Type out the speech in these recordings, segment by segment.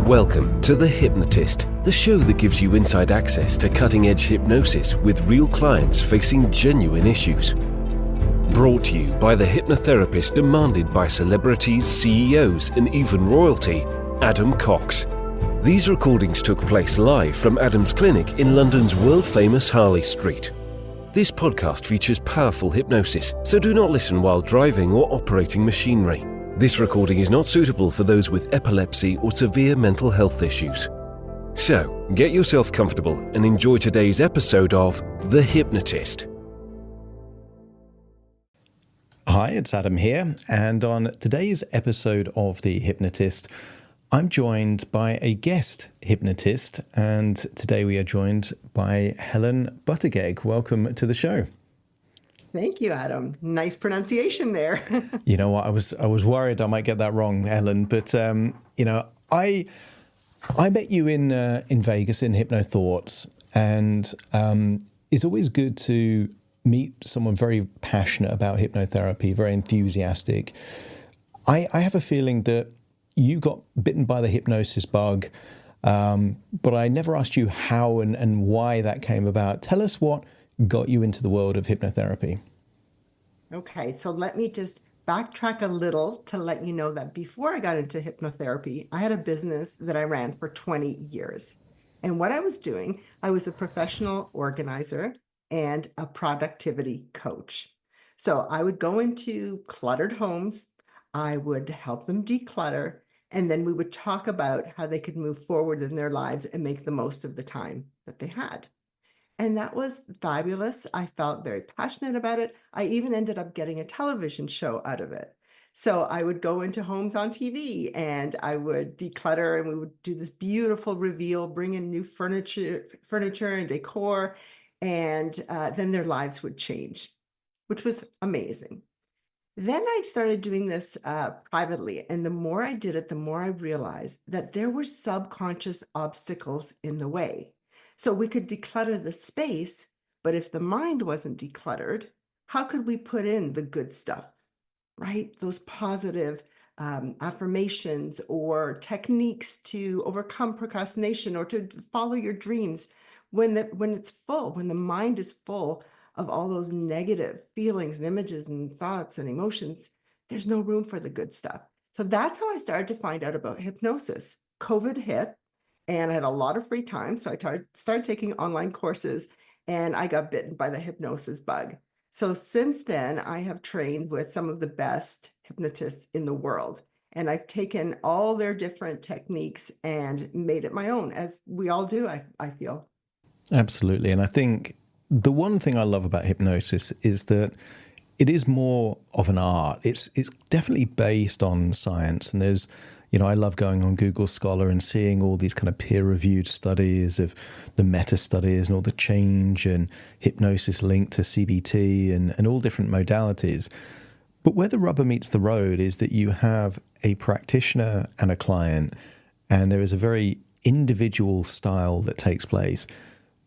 Welcome to The Hypnotist, the show that gives you inside access to cutting-edge hypnosis with real clients facing genuine issues. Brought to you by the hypnotherapist demanded by celebrities, CEOs, and even royalty, Adam Cox. These recordings took place live from Adam's clinic in London's world-famous Harley Street. This podcast features powerful hypnosis, so do not listen while driving or operating machinery. This recording is not suitable for those with epilepsy or severe mental health issues. So, get yourself comfortable and enjoy today's episode of The Hypnotist. Hi, it's Adam here, and on today's episode of The Hypnotist, I'm joined by a guest hypnotist, and today we are joined by Hellen Buttigieg. Welcome to the show. Thank you, Adam. Nice pronunciation there. You know what? I was worried I might get that wrong, Helen. But I met you in Vegas in Hypnothoughts, and it's always good to meet someone very passionate about hypnotherapy, very enthusiastic. I have a feeling that you got bitten by the hypnosis bug, but I never asked you how and why that came about. Tell us what got you into the world of hypnotherapy. Okay, so let me just backtrack a little to let you know that before I got into hypnotherapy, I had a business that I ran for 20 years. And what I was doing, I was a professional organizer and a productivity coach. So I would go into cluttered homes, I would help them declutter, and then we would talk about how they could move forward in their lives and make the most of the time that they had. And that was fabulous. I felt very passionate about it. I even ended up getting a television show out of it. So I would go into homes on TV and I would declutter, and we would do this beautiful reveal, bring in new furniture and decor, and then their lives would change, which was amazing. Then I started doing this privately, and the more I did it, the more I realized that there were subconscious obstacles in the way. So we could declutter the space, but if the mind wasn't decluttered, how could we put in the good stuff, right? Those positive affirmations or techniques to overcome procrastination or to follow your dreams when it's full, when the mind is full of all those negative feelings and images and thoughts and emotions, there's no room for the good stuff. So that's how I started to find out about hypnosis. COVID hit, and I had a lot of free time. So I started taking online courses, and I got bitten by the hypnosis bug. So since then, I have trained with some of the best hypnotists in the world. And I've taken all their different techniques and made it my own, as we all do, I feel. Absolutely. And I think the one thing I love about hypnosis is that it is more of an art. It's definitely based on science. And there's, I love going on Google Scholar and seeing all these kind of peer-reviewed studies of the meta-studies and all the change and hypnosis linked to CBT and all different modalities. But where the rubber meets the road is that you have a practitioner and a client, and there is a very individual style that takes place.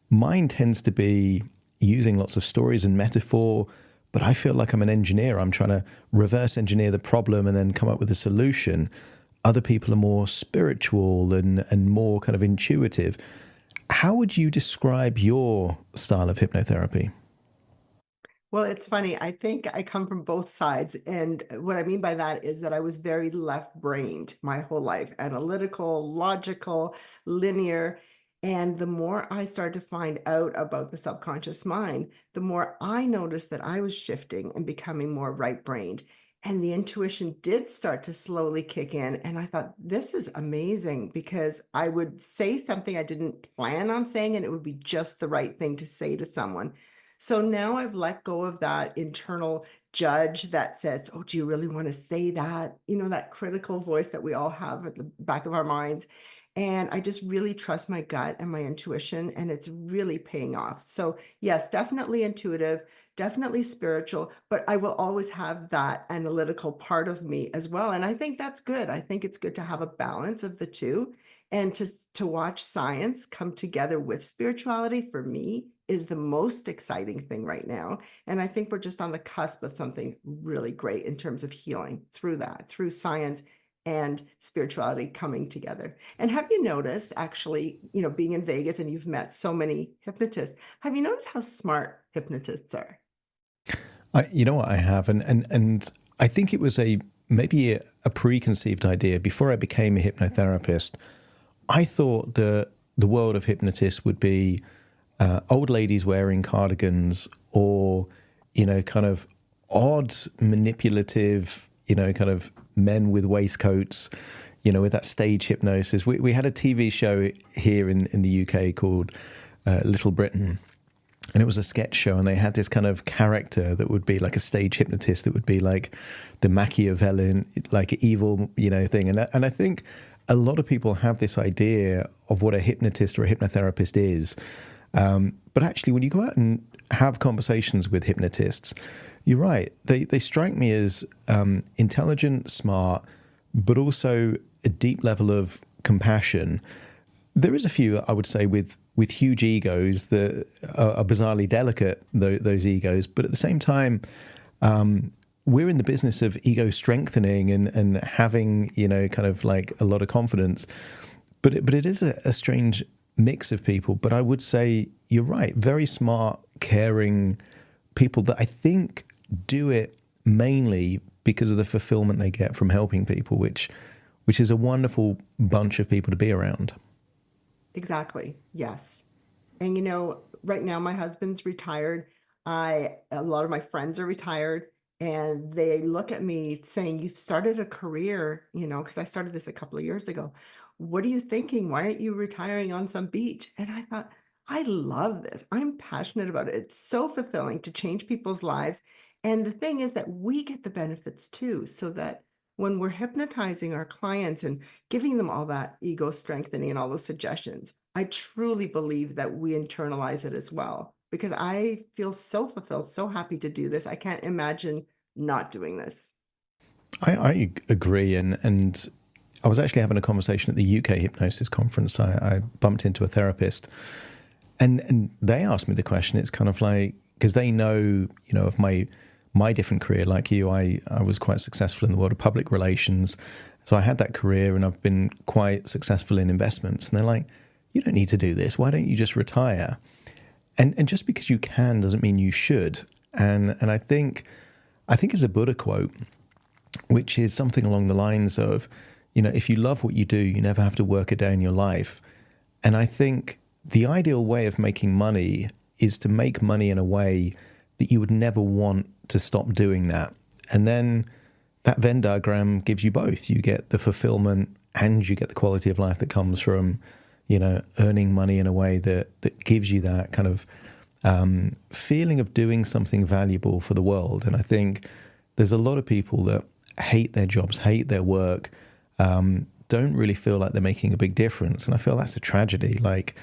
Mine tends to be using lots of stories and metaphor, but I feel like I'm an engineer. I'm trying to reverse engineer the problem and then come up with a solution. Other people are more spiritual and more kind of intuitive. How would you describe your style of hypnotherapy? Well, it's funny. I think I come from both sides. And what I mean by that is that I was very left-brained my whole life, analytical, logical, linear. And the more I started to find out about the subconscious mind, the more I noticed that I was shifting and becoming more right-brained. And the intuition did start to slowly kick in. And I thought, this is amazing, because I would say something I didn't plan on saying, and it would be just the right thing to say to someone. So now I've let go of that internal judge that says, oh, do you really want to say that? That critical voice that we all have at the back of our minds. And I just really trust my gut and my intuition, and it's really paying off. So yes, definitely intuitive, definitely spiritual, but I will always have that analytical part of me as well. And I think that's good. I think it's good to have a balance of the two, and to watch science come together with spirituality, for me, is the most exciting thing right now. And I think we're just on the cusp of something really great in terms of healing through science and spirituality coming together. And have you noticed, actually, being in Vegas and you've met so many hypnotists, have you noticed how smart hypnotists are? You know what, I have, and I think it was maybe a preconceived idea. Before I became a hypnotherapist, I thought that the world of hypnotists would be old ladies wearing cardigans, or kind of odd, manipulative, kind of men with waistcoats, with that stage hypnosis. We had a TV show here in the UK called Little Britain, and it was a sketch show, and they had this kind of character that would be like a stage hypnotist that would be like the Machiavellian, like evil, thing. And I think a lot of people have this idea of what a hypnotist or a hypnotherapist is. But actually, when you go out and have conversations with hypnotists, you're right. They strike me as intelligent, smart, but also a deep level of compassion. There is a few, I would say, with huge egos that are bizarrely delicate, those egos. But at the same time, we're in the business of ego strengthening and having, kind of like a lot of confidence. But it is a strange mix of people. But I would say you're right. Very smart, caring people that I think do it mainly because of the fulfillment they get from helping people, which is a wonderful bunch of people to be around. Exactly. Yes. And right now my husband's retired. A lot of my friends are retired, and they look at me saying, "You've started a career, because I started this a couple of years ago. What are you thinking? Why aren't you retiring on some beach?" And I thought, I love this. I'm passionate about it. It's so fulfilling to change people's lives. And the thing is that we get the benefits too, so that when we're hypnotizing our clients and giving them all that ego strengthening and all those suggestions, I truly believe that we internalize it as well, because I feel so fulfilled, so happy to do this. I can't imagine not doing this. I agree. And I was actually having a conversation at the UK Hypnosis Conference. I bumped into a therapist, and they asked me the question. It's kind of like, because they know, of my different career. Like you, I was quite successful in the world of public relations. So I had that career, and I've been quite successful in investments. And they're like, "You don't need to do this. Why don't you just retire?" And just because you can doesn't mean you should. And I think it's a Buddha quote, which is something along the lines of, if you love what you do, you never have to work a day in your life. And I think the ideal way of making money is to make money in a way that you would never want to stop doing that. And then that Venn diagram gives you both. You get the fulfillment and you get the quality of life that comes from, earning money in a way that gives you that kind of feeling of doing something valuable for the world. And I think there's a lot of people that hate their jobs, hate their work, don't really feel like they're making a big difference. And I feel that's a tragedy. Like,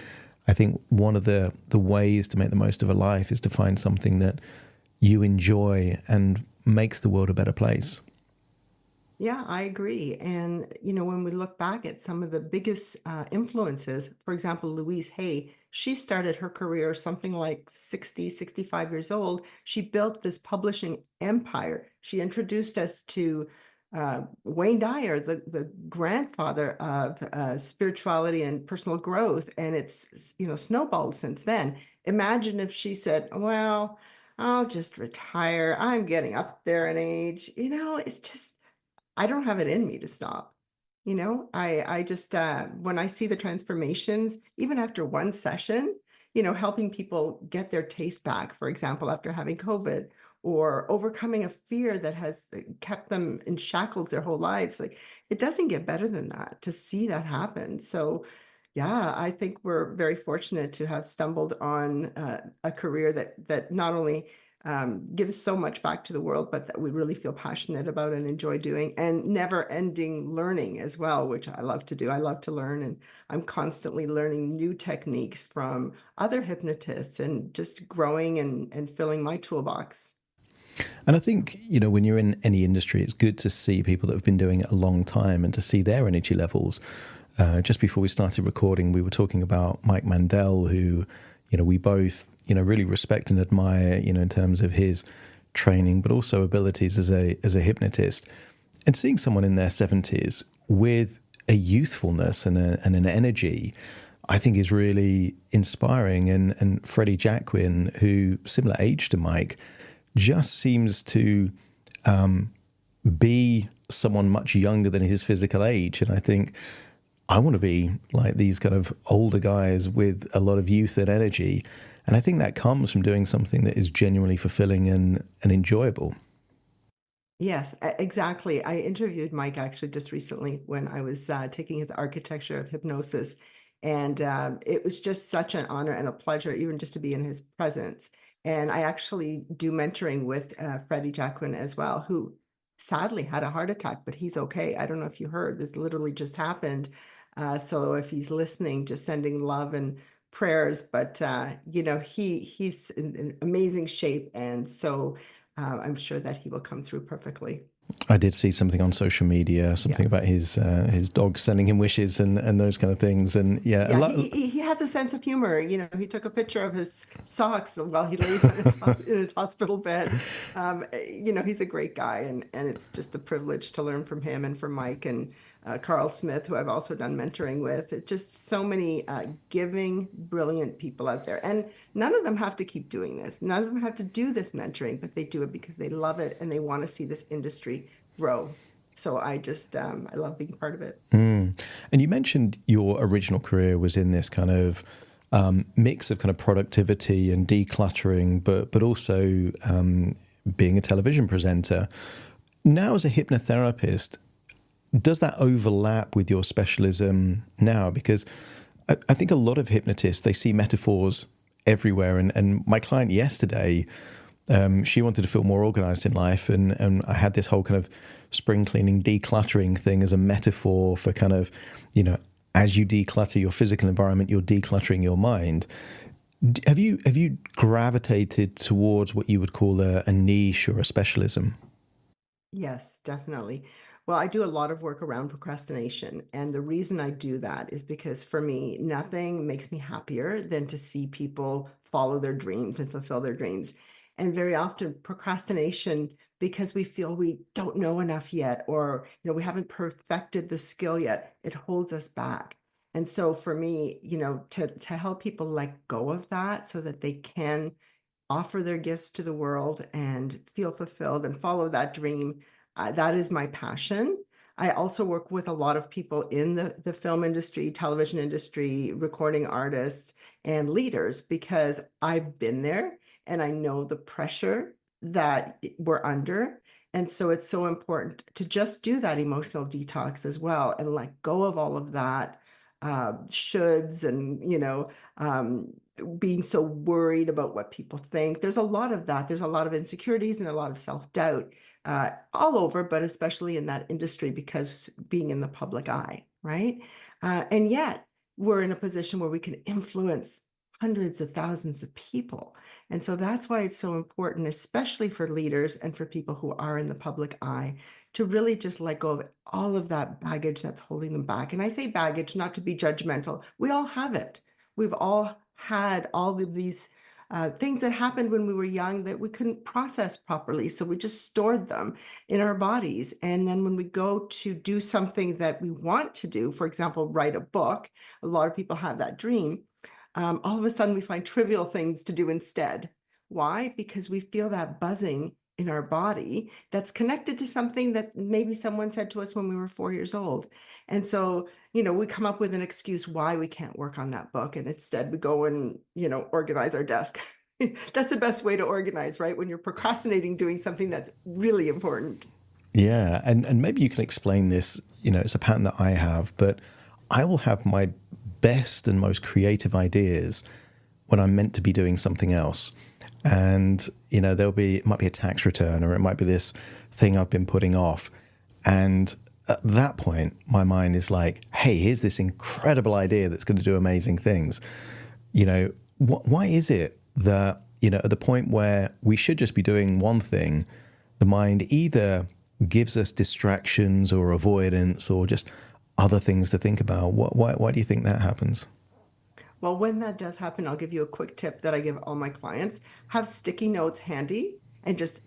I think one of the ways to make the most of a life is to find something that you enjoy and makes the world a better place. Yeah, I agree. And, when we look back at some of the biggest influences, for example, Louise Hay, she started her career something like 60, 65 years old. She built this publishing empire. She introduced us to Wayne Dyer, the grandfather of spirituality and personal growth. And it's, snowballed since then. Imagine if she said, "Well, I'll just retire. I'm getting up there in age." It's just, I don't have it in me to stop. I just, when I see the transformations, even after one session, helping people get their taste back, for example, after having COVID, or overcoming a fear that has kept them in shackles their whole lives. Like, it doesn't get better than that to see that happen. So, yeah, I think we're very fortunate to have stumbled on a career that not only gives so much back to the world, but that we really feel passionate about and enjoy doing, and never ending learning as well, which I love to do. I love to learn, and I'm constantly learning new techniques from other hypnotists and just growing and filling my toolbox. And I think, when you're in any industry, it's good to see people that have been doing it a long time and to see their energy levels. Just before we started recording, we were talking about Mike Mandel, who, we both, really respect and admire, in terms of his training, but also abilities as a hypnotist. And seeing someone in their 70s with a youthfulness and an energy, I think is really inspiring. And Freddie Jacquin, who similar age to Mike, just seems to be someone much younger than his physical age. And I think I want to be like these kind of older guys with a lot of youth and energy. And I think that comes from doing something that is genuinely fulfilling and enjoyable. Yes, exactly. I interviewed Mike actually just recently when I was taking his architecture of hypnosis. And it was just such an honor and a pleasure, even just to be in his presence. And I actually do mentoring with Freddie Jacquin as well, who sadly had a heart attack, but he's okay. I don't know if you heard, this literally just happened. So if he's listening, just sending love and prayers. But he's in amazing shape, and so I'm sure that he will come through perfectly. I did see something on social media, something Yeah. about his dog sending him wishes and those kind of things. And yeah, Yeah, he has a sense of humor. He took a picture of his socks while he lays on in his hospital bed. He's a great guy, and it's just a privilege to learn from him and from Mike and Karl Smith, who I've also done mentoring with. It's just so many giving, brilliant people out there. And none of them have to keep doing this. None of them have to do this mentoring, but they do it because they love it and they want to see this industry grow. So I love being part of it. And you mentioned your original career was in this kind of mix of kind of productivity and decluttering, but also being a television presenter. Now, as a hypnotherapist, does that overlap with your specialism now? Because I think a lot of hypnotists, they see metaphors everywhere. And my client yesterday, she wanted to feel more organized in life. And I had this whole kind of spring cleaning, decluttering thing as a metaphor for kind of, as you declutter your physical environment, you're decluttering your mind. Have you gravitated towards what you would call a niche or a specialism? Yes, definitely. Well, I do a lot of work around procrastination. And the reason I do that is because for me, nothing makes me happier than to see people follow their dreams and fulfill their dreams. And very often, procrastination, because we feel we don't know enough yet, or we haven't perfected the skill yet, it holds us back. And so for me, to help people let go of that so that they can offer their gifts to the world and feel fulfilled and follow that dream. That is my passion. I also work with a lot of people in the film industry, television industry, recording artists, and leaders because I've been there and I know the pressure that we're under. And so it's so important to just do that emotional detox as well and let go of all of that shoulds and, being so worried about what people think. There's a lot of that. There's a lot of insecurities and a lot of self-doubt all over, but especially in that industry because being in the public eye, right? And yet we're in a position where we can influence hundreds of thousands of people. And so that's why it's so important, especially for leaders and for people who are in the public eye, to really just let go of all of that baggage that's holding them back. And I say baggage not to be judgmental. We all have it. We've all had all of these things that happened when we were young that we couldn't process properly. So we just stored them in our bodies. And then when we go to do something that we want to do, for example, write a book, a lot of people have that dream. All of a sudden we find trivial things to do instead. Why? Because we feel that buzzing in our body that's connected to something that maybe someone said to us when we were 4 years old. And so, we come up with an excuse why we can't work on that book. And instead we go and, organize our desk. That's the best way to organize, right? When you're procrastinating doing something that's really important. Yeah, and maybe you can explain this. It's a pattern that I have, but I will have my best and most creative ideas when I'm meant to be doing something else. And, it might be a tax return or it might be this thing I've been putting off. And at that point, my mind is like, hey, here's this incredible idea that's going to do amazing things. Why is it that, at the point where we should just be doing one thing, the mind either gives us distractions or avoidance or just other things to think about? Why do you think that happens? Well, when that does happen, I'll give you a quick tip that I give all my clients. Have sticky notes handy and just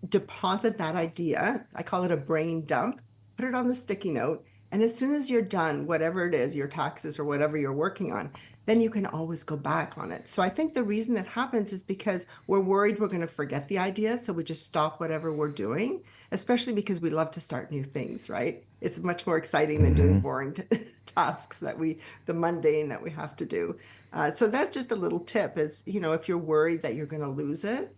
deposit that idea. I call it a brain dump put it on the sticky note. And as soon as you're done, whatever it is, your taxes or whatever you're working on, then you can always go back on it. So I think the reason it happens is because we're worried we're going to forget the idea. So we just stop whatever we're doing, especially because we love to start new things, right? It's much more exciting than doing boring tasks the mundane that we have to do. So that's just a little tip is, if you're worried that you're going to lose it,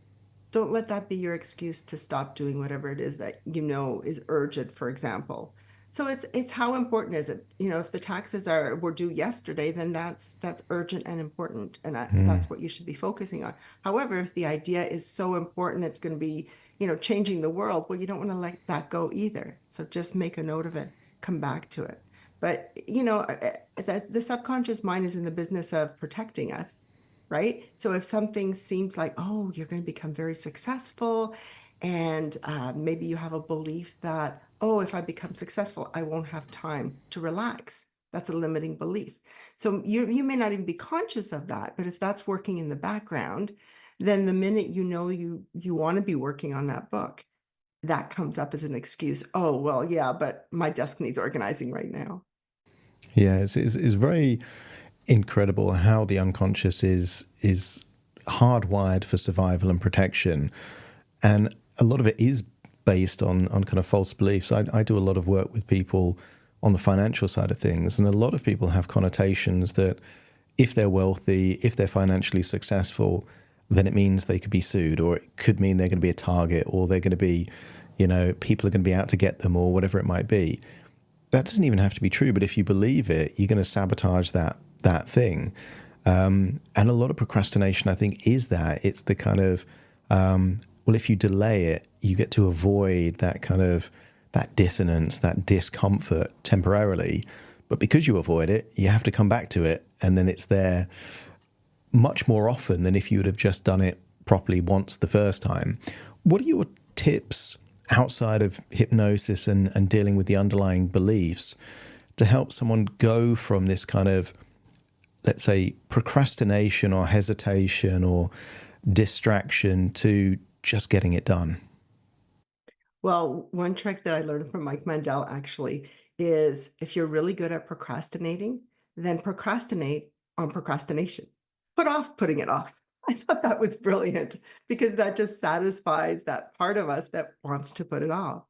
don't let that be your excuse to stop doing whatever it is that is urgent, for example. So it's how important is it? If the taxes were due yesterday, then that's urgent and important, and that's what you should be focusing on. However, if the idea is so important, it's going to be, changing the world, well, you don't want to let that go either. So just make a note of it, come back to it. But the subconscious mind is in the business of protecting us, right? So if something seems like, oh, you're going to become very successful, and maybe you have a belief that, oh, if I become successful, I won't have time to relax. That's a limiting belief. So you may not even be conscious of that, but if that's working in the background, then the minute you want to be working on that book, that comes up as an excuse. Oh, well, yeah, but my desk needs organizing right now. Yeah, it's very incredible how the unconscious is hardwired for survival and protection, and a lot of it is based on kind of false beliefs. I do a lot of work with people on the financial side of things, and a lot of people have connotations that if they're wealthy, if they're financially successful, then it means they could be sued, or it could mean they're going to be a target, or they're going to be, people are going to be out to get them, or whatever it might be. That doesn't even have to be true, but if you believe it, you're going to sabotage that thing. And a lot of procrastination, I think, is that. It's the kind of, well, if you delay it, you get to avoid that kind of, that dissonance, that discomfort temporarily. But because you avoid it, you have to come back to it, and then it's there much more often than if you would have just done it properly once the first time. What are your tips outside of hypnosis and dealing with the underlying beliefs to help someone go from this kind of, let's say, procrastination or hesitation or distraction to just getting it done? Well, one trick that I learned from Mike Mandel actually is if you're really good at procrastinating, then procrastinate on procrastination. Put off putting it off. I thought that was brilliant because that just satisfies that part of us that wants to put it off.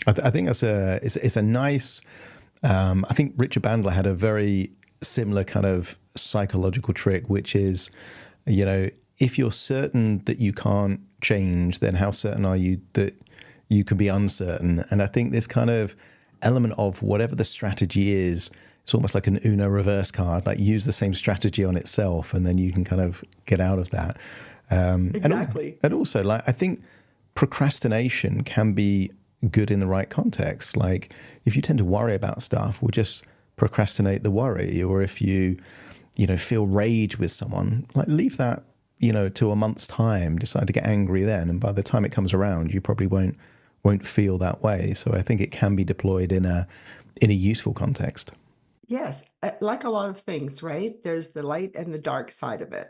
I think that's it's a nice. I think Richard Bandler had a very similar kind of psychological trick, which is, if you're certain that you can't change, then how certain are you that you can be uncertain? And I think this kind of element of whatever the strategy is, it's almost like an Uno reverse card, like use the same strategy on itself, and then you can kind of get out of that. Exactly. And also, like, I think procrastination can be good in the right context. Like, if you tend to worry about stuff, we'll just procrastinate the worry. Or if you feel rage with someone, like, leave that, to a month's time, decide to get angry then. And by the time it comes around, you probably won't feel that way. So I think it can be deployed in a useful context. Yes, like a lot of things, right? There's the light and the dark side of it.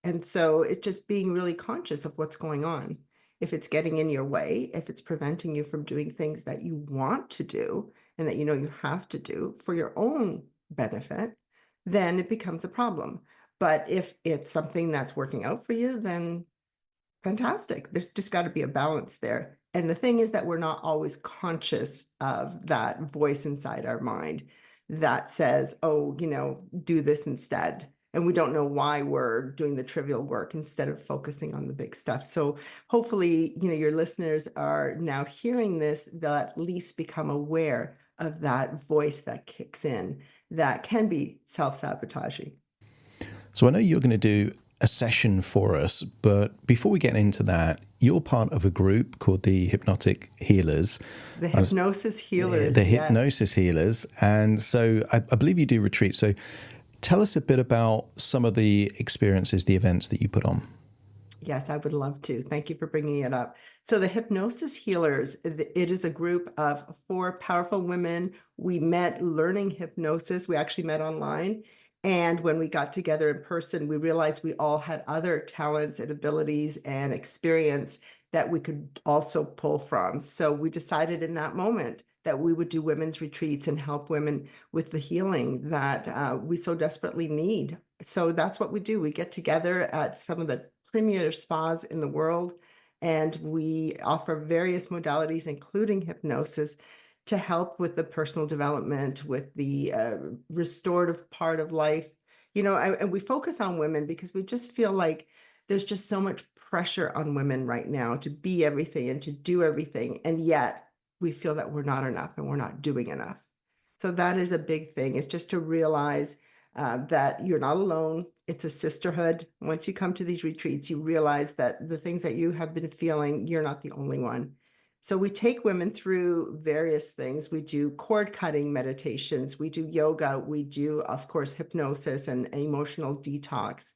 And so it's just being really conscious of what's going on. If it's getting in your way, if it's preventing you from doing things that you want to do and that you have to do for your own benefit, then it becomes a problem. But if it's something that's working out for you, then fantastic. There's just got to be a balance there. And the thing is that we're not always conscious of that voice inside our mind that says, oh, do this instead. And we don't know why we're doing the trivial work instead of focusing on the big stuff. So hopefully, your listeners are now hearing this, they'll at least become aware of that voice that kicks in that can be self-sabotaging. So I know you're going to do a session for us, but before we get into that, you're part of a group called the Hypnotic Healers. The Hypnosis Healers. The yes. Hypnosis Healers. And so I believe you do retreats. So tell us a bit about some of the experiences, the events that you put on. Yes, I would love to. Thank you for bringing it up. So the Hypnosis Healers, it is a group of 4 powerful women. We met learning hypnosis. We actually met online. And when we got together in person, we realized we all had other talents and abilities and experience that we could also pull from. So we decided in that moment that we would do women's retreats and help women with the healing that we so desperately need. So that's what we do. We get together at some of the premier spas in the world, and we offer various modalities, including hypnosis, to help with the personal development, with the restorative part of life. And we focus on women because we just feel like there's just so much pressure on women right now to be everything and to do everything. And yet we feel that we're not enough and we're not doing enough. So that is a big thing, is just to realize that you're not alone. It's a sisterhood. Once you come to these retreats, you realize that the things that you have been feeling, you're not the only one. So we take women through various things. We do cord cutting meditations. We do yoga. We do, of course, hypnosis and emotional detox.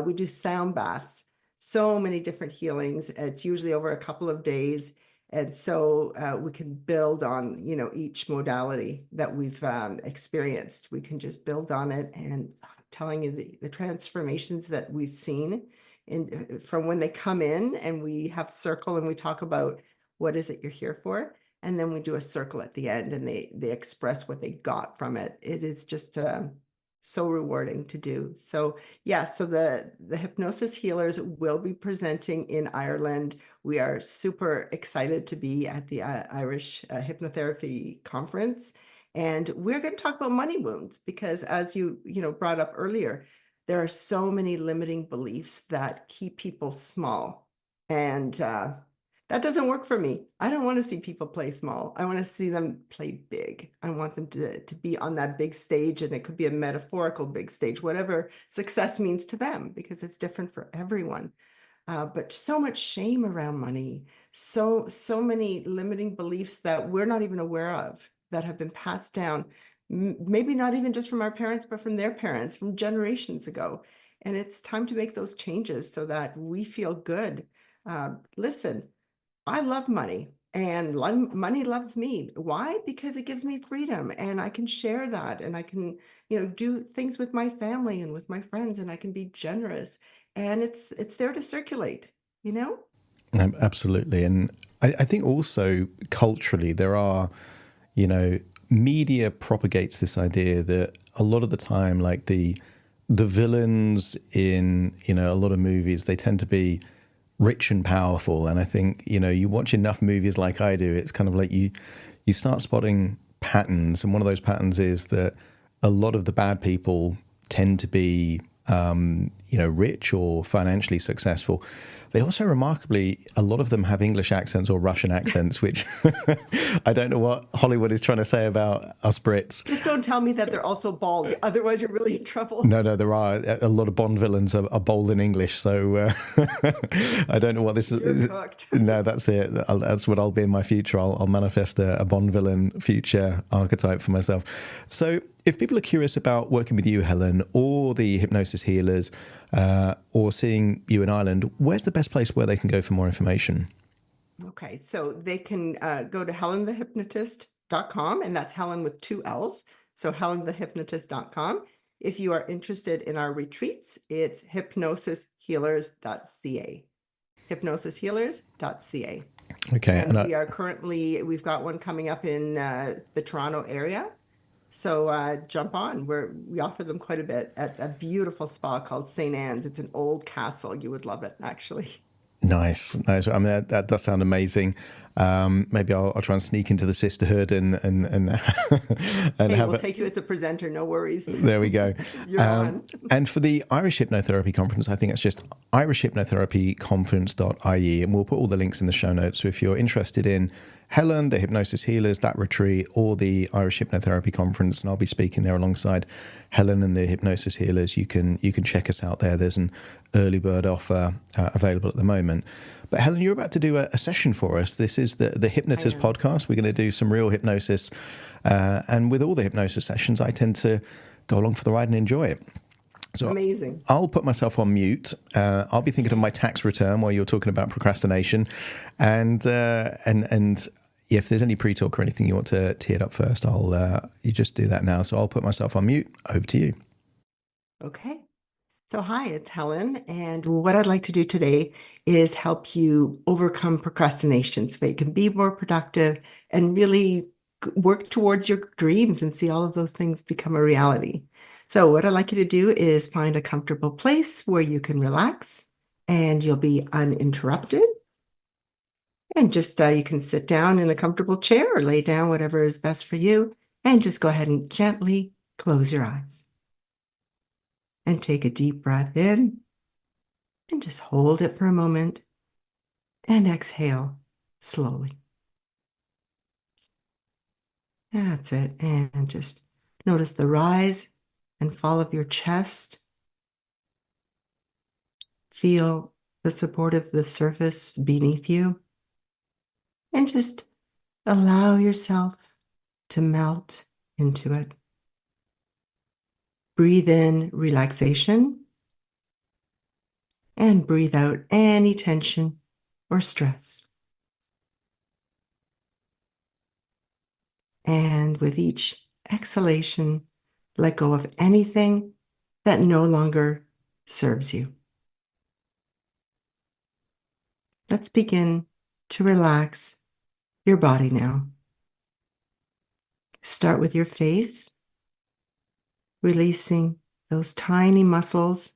We do sound baths. So many different healings. It's usually over a couple of days. And so we can build on, each modality that we've experienced. We can just build on it, and I'm telling you the transformations that we've seen from when they come in, and we have circle and we talk about what is it you're here for. And then we do a circle at the end, and they express what they got from it. It is just so rewarding to do. So so the hypnosis healers will be presenting in Ireland. We are super excited to be at the Irish Hypnotherapy Conference. And we're going to talk about money wounds, because as you brought up earlier, there are so many limiting beliefs that keep people small. And that doesn't work for me. I don't want to see people play small. I want to see them play big. I want them to be on that big stage, and it could be a metaphorical big stage, whatever success means to them, because it's different for everyone. But so much shame around money, so many limiting beliefs that we're not even aware of, that have been passed down, maybe not even just from our parents, but from their parents, from generations ago. And it's time to make those changes so that we feel good. Listen, I love money, and money loves me. Why? Because it gives me freedom, and I can share that, and I can, do things with my family and with my friends, and I can be generous, and it's there to circulate, Absolutely. And I think also culturally there are, media propagates this idea that a lot of the time, like the villains in, a lot of movies, they tend to be rich and powerful. And I think, you watch enough movies like I do, it's kind of like you start spotting patterns. And one of those patterns is that a lot of the bad people tend to be, rich or financially successful. They also, remarkably, a lot of them have English accents or Russian accents, which I don't know what Hollywood is trying to say about us Brits. Just don't tell me that they're also bald. Otherwise, you're really in trouble. No, there are a lot of Bond villains are bald in English. So I don't know what this is. No, that's it. That's what I'll be in my future. I'll manifest a Bond villain future archetype for myself. So if people are curious about working with you, Helen, or the hypnosis healers, or seeing you in Ireland, where's the best place where they can go for more information? Okay, so they can go to helenthehypnotist.com, and that's Helen with 2 L's. So helenthehypnotist.com. If you are interested in our retreats, it's hypnosishealers.ca. Hypnosishealers.ca. Okay. And we've got one coming up in the Toronto area. So jump on. We offer them quite a bit at a beautiful spa called St. Anne's. It's an old castle. You would love it, actually. Nice. I mean, that does sound amazing. Maybe I'll try and sneak into the sisterhood and we'll take you as a presenter. No worries. There we go. You're on. And for the Irish Hypnotherapy Conference, I think it's just irishhypnotherapyconference.ie, and we'll put all the links in the show notes. So if you're interested in Helen, the Hypnosis Healers, that retreat, or the Irish Hypnotherapy Conference, and I'll be speaking there alongside Helen and the Hypnosis Healers, you can check us out there. There's an early bird offer available at the moment. But Helen, you're about to do a session for us. This is the Hypnotist podcast. We're going to do some real hypnosis. And with all the hypnosis sessions, I tend to go along for the ride and enjoy it. So amazing. I'll put myself on mute. I'll be thinking of my tax return while you're talking about procrastination. And if there's any pre-talk or anything you want to tee it up first, you just do that now. So I'll put myself on mute. Over to you. Okay. So, hi, it's Helen. And what I'd like to do today is help you overcome procrastination so that you can be more productive and really work towards your dreams and see all of those things become a reality. So, what I'd like you to do is find a comfortable place where you can relax and you'll be uninterrupted. And just you can sit down in a comfortable chair or lay down, whatever is best for you. And just go ahead and gently close your eyes and take a deep breath in. And just hold it for a moment and exhale slowly. That's it. And just notice the rise and fall of your chest. Feel the support of the surface beneath you. And just allow yourself to melt into it. Breathe in relaxation and breathe out any tension or stress. And with each exhalation, let go of anything that no longer serves you. Let's begin to relax your body now. Start with your face, releasing those tiny muscles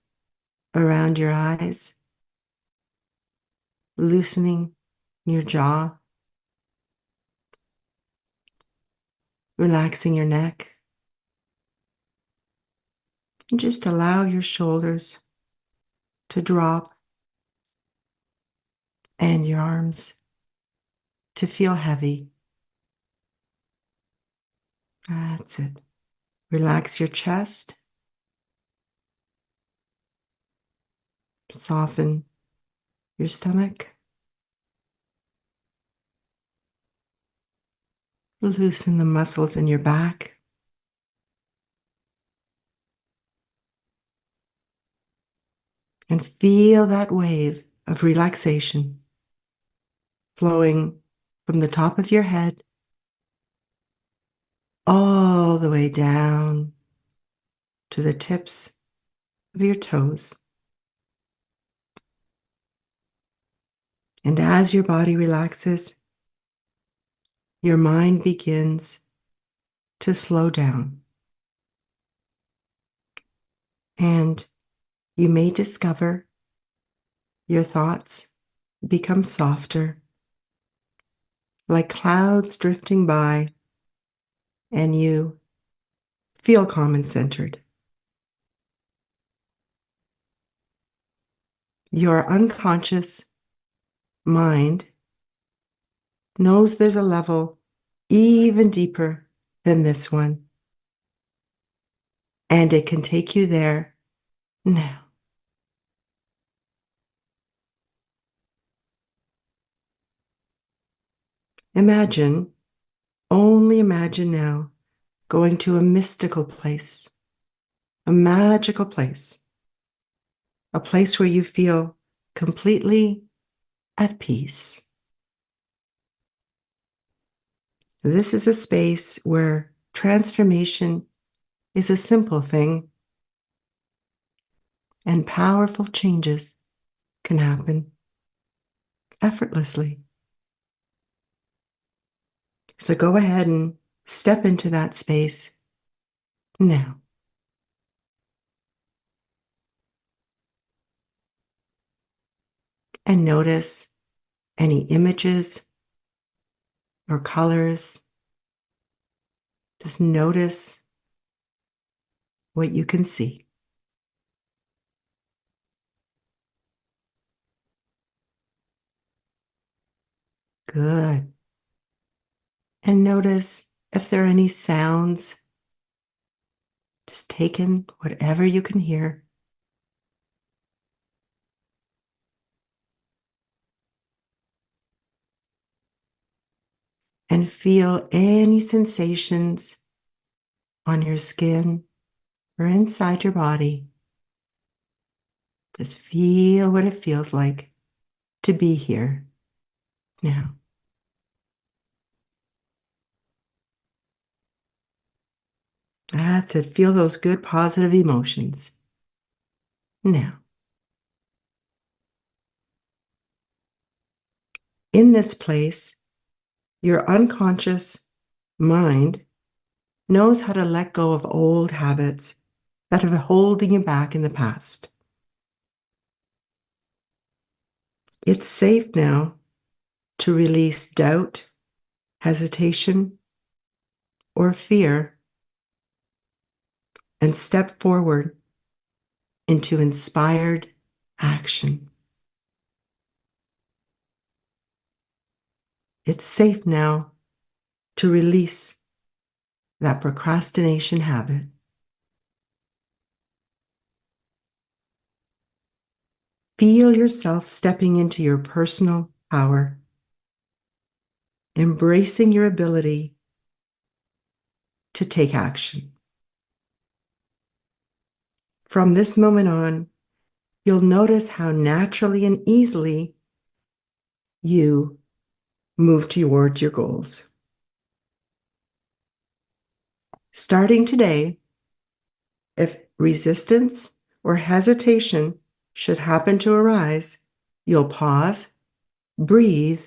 around your eyes, loosening your jaw, relaxing your neck, and just allow your shoulders to drop and your arms to feel heavy. That's it. Relax your chest. Soften your stomach. Loosen the muscles in your back. And feel that wave of relaxation flowing from the top of your head all the way down to the tips of your toes. And as your body relaxes, your mind begins to slow down. And you may discover your thoughts become softer, like clouds drifting by, and you feel calm and centered. Your unconscious mind knows there's a level even deeper than this one, and it can take you there now. Imagine, only imagine now, going to a mystical place, a magical place, a place where you feel completely at peace. This is a space where transformation is a simple thing and powerful changes can happen effortlessly. So go ahead and step into that space now. And notice any images or colors. Just notice what you can see. Good. And notice if there are any sounds. Just take in whatever you can hear. And feel any sensations on your skin or inside your body. Just feel what it feels like to be here now. That's it. Feel those good positive emotions. now. In this place, your unconscious mind knows how to let go of old habits that have been holding you back in the past. It's safe now to release doubt, hesitation, or fear and step forward into inspired action. It's safe now to release that procrastination habit. Feel yourself stepping into your personal power, embracing your ability to take action. From this moment on, you'll notice how naturally and easily you move towards your goals. Starting today, if resistance or hesitation should happen to arise, you'll pause, breathe,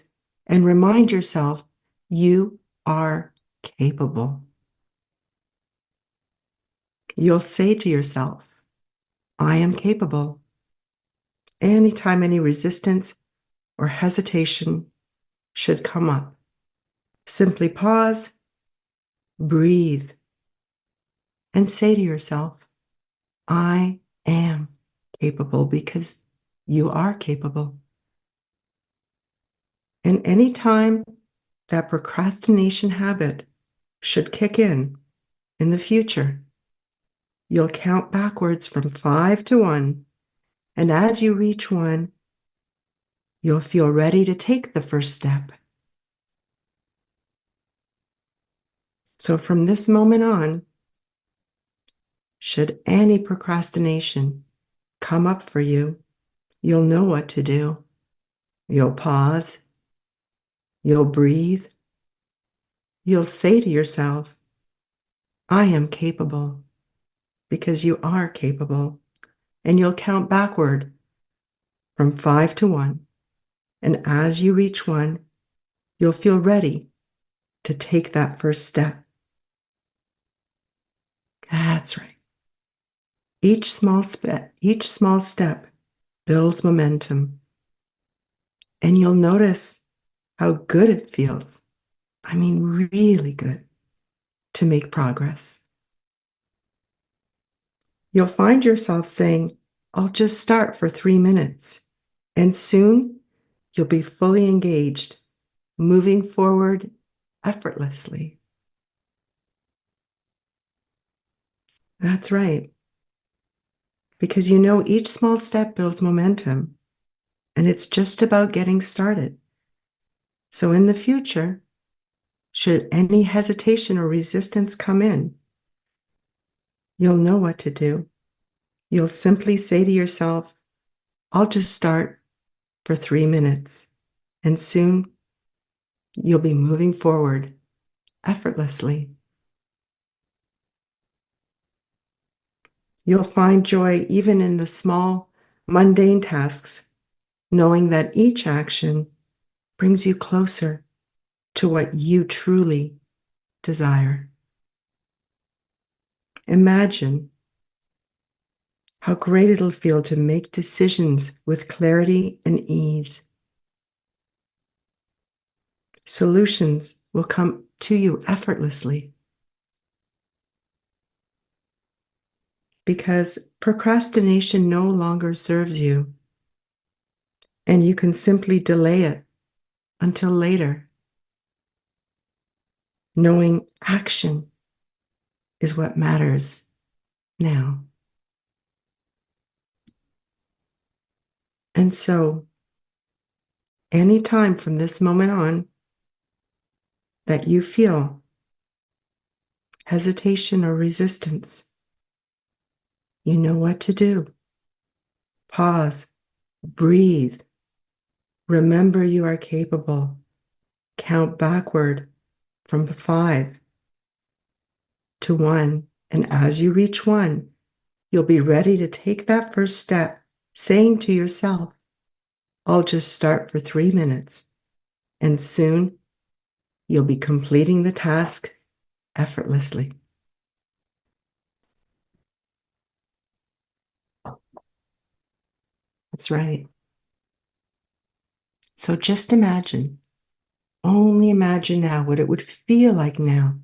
and remind yourself you are capable. You'll say to yourself, I am capable. Anytime any resistance or hesitation should come up, simply pause, breathe, and say to yourself, I am capable, because you are capable. And anytime that procrastination habit should kick in the future, you'll count backwards from 5 to 1. And as you reach 1, you'll feel ready to take the first step. So from this moment on, should any procrastination come up for you, you'll know what to do. You'll pause. You'll breathe. You'll say to yourself, I am capable, because you are capable. And you'll count backward from 5 to 1. And as you reach 1, you'll feel ready to take that first step. That's right. Each small step builds momentum. And you'll notice how good it feels. I mean, really good to make progress. You'll find yourself saying, I'll just start for 3 minutes. And soon you'll be fully engaged, moving forward effortlessly. That's right. Because you know each small step builds momentum, and it's just about getting started. So in the future, should any hesitation or resistance come in, you'll know what to do. You'll simply say to yourself, I'll just start for 3 minutes. And soon you'll be moving forward effortlessly. You'll find joy even in the small, mundane tasks, knowing that each action brings you closer to what you truly desire. Imagine how great it'll feel to make decisions with clarity and ease. Solutions will come to you effortlessly, because procrastination no longer serves you, and you can simply delay it until later, knowing action is what matters now. And so, anytime from this moment on that you feel hesitation or resistance, you know what to do. Pause, breathe, remember you are capable. Count backward from 5 to 1. And as you reach 1, you'll be ready to take that first step, saying to yourself, I'll just start for 3 minutes, and soon you'll be completing the task effortlessly. That's right. So just imagine, only imagine now what it would feel like now,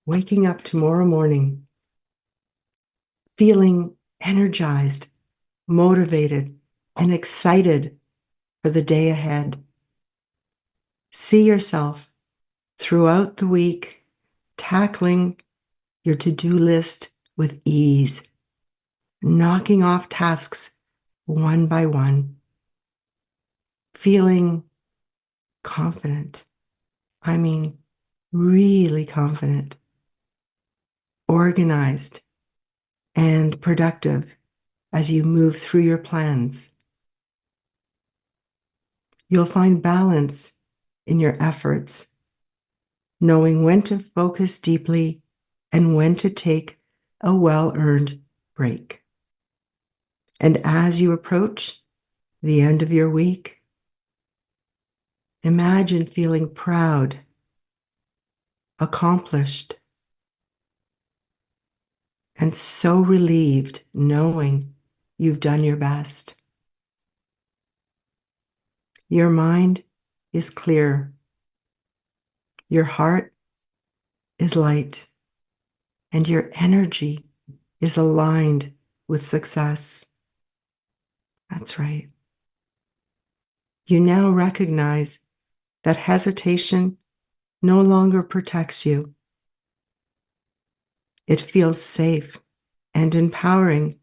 waking up tomorrow morning, feeling energized, motivated, and excited for the day ahead. See yourself throughout the week tackling your to-do list with ease, knocking off tasks one by one, feeling confident. I mean, really confident, organized, and productive as you move through your plans. You'll find balance in your efforts, knowing when to focus deeply and when to take a well-earned break. And as you approach the end of your week, imagine feeling proud, accomplished, and so relieved knowing you've done your best. Your mind is clear. Your heart is light. And your energy is aligned with success. That's right. You now recognize that hesitation no longer protects you. It feels safe and empowering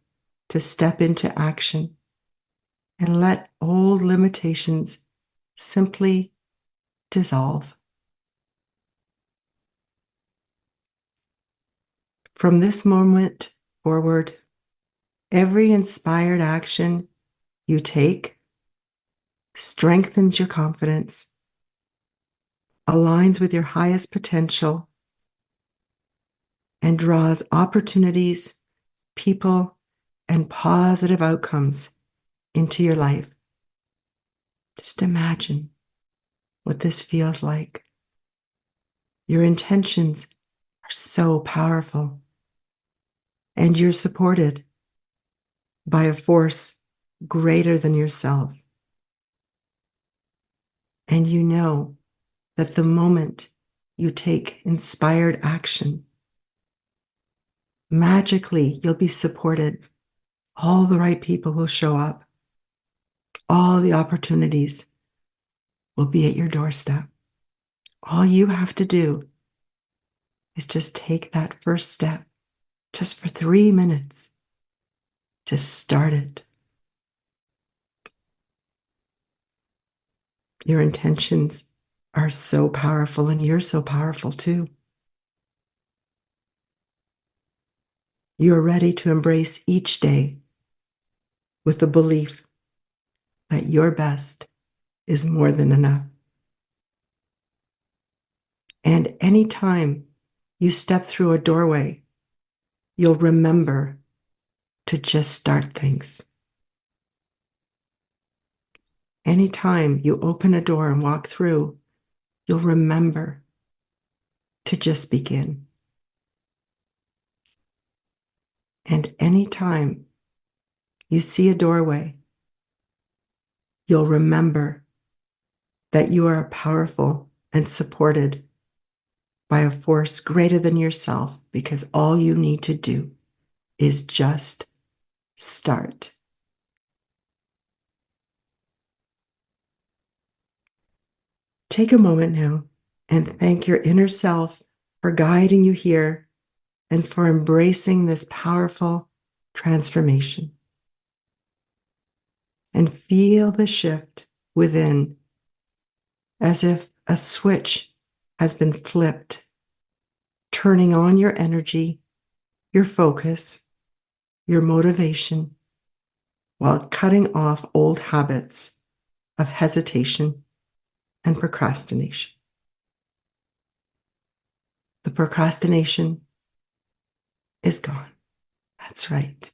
to step into action and let old limitations simply dissolve. From this moment forward, every inspired action you take strengthens your confidence, aligns with your highest potential, and draws opportunities, people, and positive outcomes into your life. Just imagine what this feels like. Your intentions are so powerful, and you're supported by a force greater than yourself. And you know that the moment you take inspired action, magically you'll be supported. All the right people will show up. All the opportunities will be at your doorstep. All you have to do is just take that first step, just for 3 minutes. Just start it. Your intentions are so powerful, and you're so powerful too. You're ready to embrace each day with the belief that your best is more than enough. And anytime you step through a doorway, you'll remember to just start things. Anytime you open a door and walk through, you'll remember to just begin. And anytime you see a doorway, you'll remember that you are powerful and supported by a force greater than yourself, because all you need to do is just start. Take a moment now and thank your inner self for guiding you here and for embracing this powerful transformation. And feel the shift within, as if a switch has been flipped, turning on your energy, your focus, your motivation, while cutting off old habits of hesitation and procrastination. The procrastination is gone. That's right.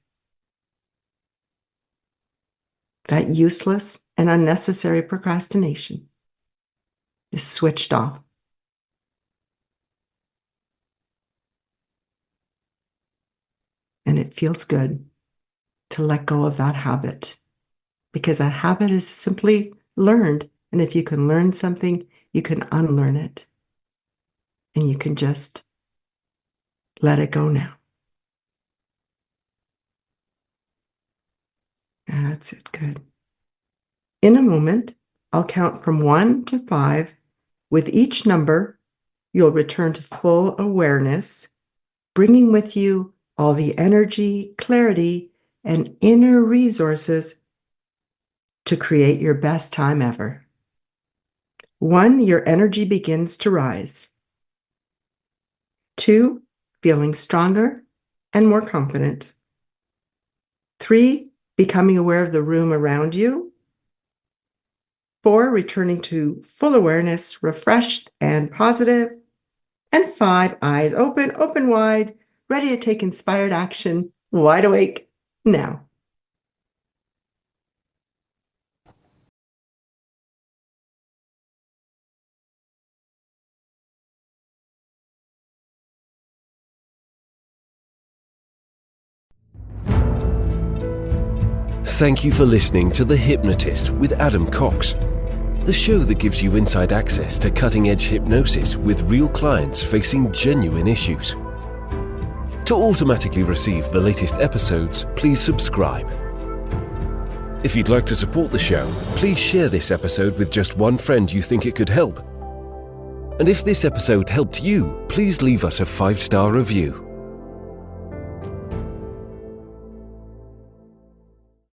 That useless and unnecessary procrastination is switched off. And it feels good to let go of that habit, because a habit is simply learned. And if you can learn something, you can unlearn it. And you can just let it go now. That's it. Good. In a moment, I'll count from 1 to 5. With each number, you'll return to full awareness, bringing with you all the energy, clarity, and inner resources to create your best time ever. 1, your energy begins to rise. 2, feeling stronger and more confident. 3, becoming aware of the room around you. 4, returning to full awareness, refreshed and positive. And 5, eyes open, open wide, ready to take inspired action, wide awake, now. Thank you for listening to The Hypnotist with Adam Cox, the show that gives you inside access to cutting-edge hypnosis with real clients facing genuine issues. To automatically receive the latest episodes, please subscribe. If you'd like to support the show, please share this episode with just one friend you think it could help. And if this episode helped you, please leave us a 5-star review.